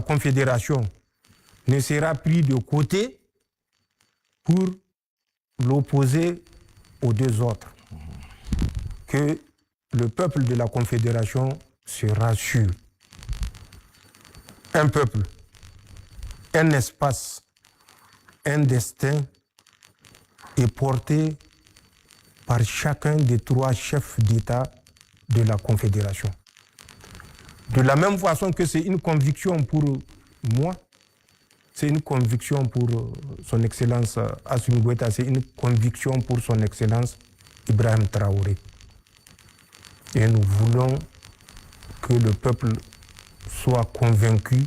Confédération ne sera pris de côté pour l'opposer aux deux autres. Que le peuple de la Confédération se rassure. Un peuple, un espace, un destin est porté par chacun des trois chefs d'État de la Confédération. De la même façon que c'est une conviction pour moi, c'est une conviction pour son Excellence Assimi Goïta, c'est une conviction pour son Excellence Ibrahim Traoré. Et nous voulons que le peuple soit convaincu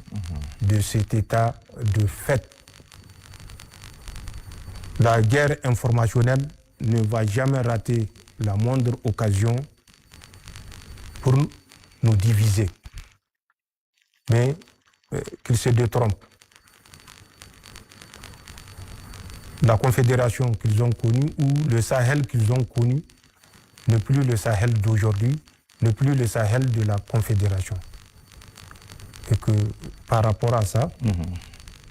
de cet état de fait. La guerre informationnelle ne va jamais rater la moindre occasion pour nous diviser. Mais qu'ils se détrompent. La Confédération qu'ils ont connue ou le Sahel qu'ils ont connu n'est plus le Sahel d'aujourd'hui, n'est plus le Sahel de la Confédération. Et que par rapport à ça,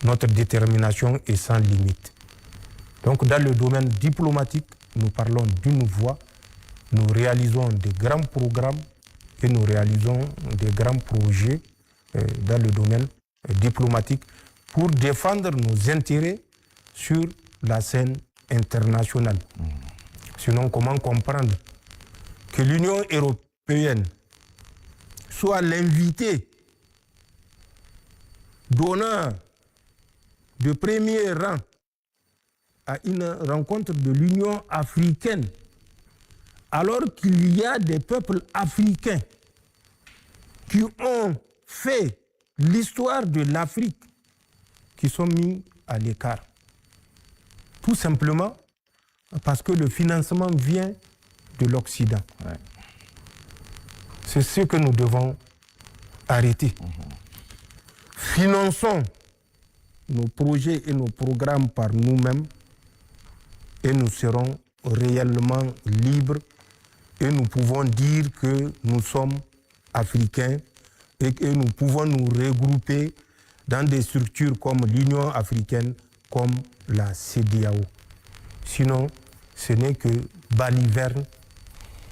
notre détermination est sans limite. Donc dans le domaine diplomatique, nous parlons d'une voix, nous réalisons des grands programmes et nous réalisons des grands projets dans le domaine diplomatique pour défendre nos intérêts sur la scène internationale. Sinon, comment comprendre que l'Union européenne soit l'invité d'honneur de premier rang à une rencontre de l'Union africaine, alors qu'il y a des peuples africains qui ont fait l'histoire de l'Afrique, qui sont mis à l'écart. Tout simplement parce que le financement vient de l'Occident. Ouais. C'est ce que nous devons arrêter. Finançons nos projets et nos programmes par nous-mêmes et nous serons réellement libres et nous pouvons dire que nous sommes africains et que nous pouvons nous regrouper dans des structures comme l'Union africaine, comme la CEDEAO. Sinon, ce n'est que baliverne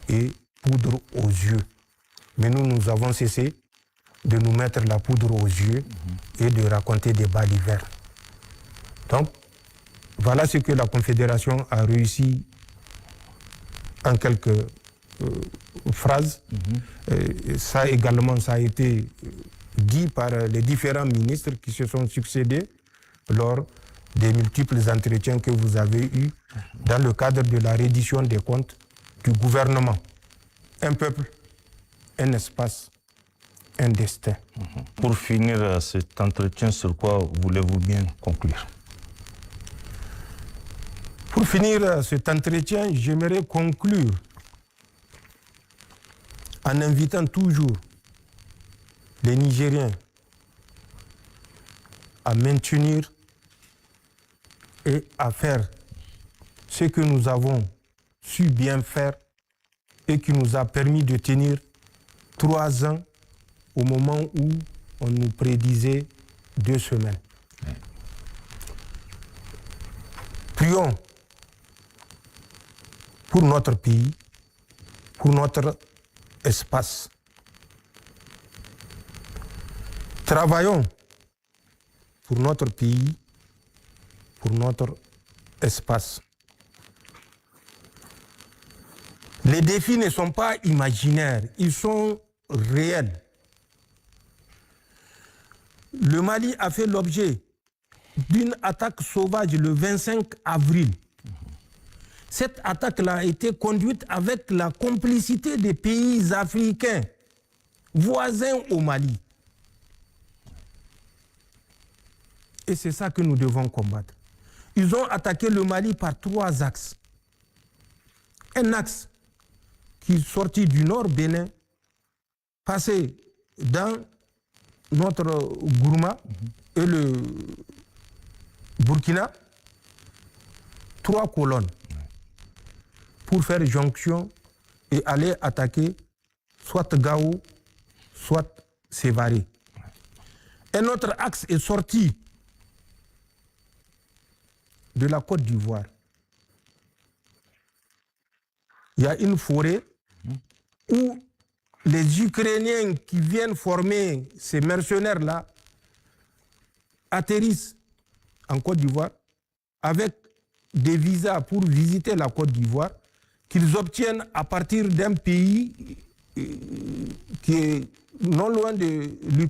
et poudre aux yeux. Mais nous avons cessé de nous mettre la poudre aux yeux et de raconter des balivernes. Donc, voilà ce que la Confédération a réussi en quelques phrases. Ça également, ça a été dit par les différents ministres qui se sont succédés lors des multiples entretiens que vous avez eus dans le cadre de la reddition des comptes du gouvernement. Un peuple, un espace, un destin. Pour finir cet entretien, sur quoi voulez-vous bien conclure? Pour finir cet entretien, j'aimerais conclure en invitant toujours les Nigériens à maintenir et à faire ce que nous avons su bien faire et qui nous a permis de tenir 3 ans au moment où on nous prédisait 2 semaines. Prions pour notre pays, pour notre espace. Travaillons pour notre pays, pour notre espace. Les défis ne sont pas imaginaires, ils sont réels. Le Mali a fait l'objet d'une attaque sauvage le 25 avril. Cette attaque-là a été conduite avec la complicité des pays africains voisins au Mali. Et c'est ça que nous devons combattre. Ils ont attaqué le Mali par 3 axes. Un axe qui est sorti du nord Bénin, passé dans notre Gourma et le Burkina, 3 colonnes pour faire jonction et aller attaquer soit Gao, soit Sévaré. Un autre axe est sorti de la Côte d'Ivoire. Il y a une forêt où les Ukrainiens qui viennent former ces mercenaires-là atterrissent en Côte d'Ivoire avec des visas pour visiter la Côte d'Ivoire qu'ils obtiennent à partir d'un pays qui est non loin de l'Ukraine.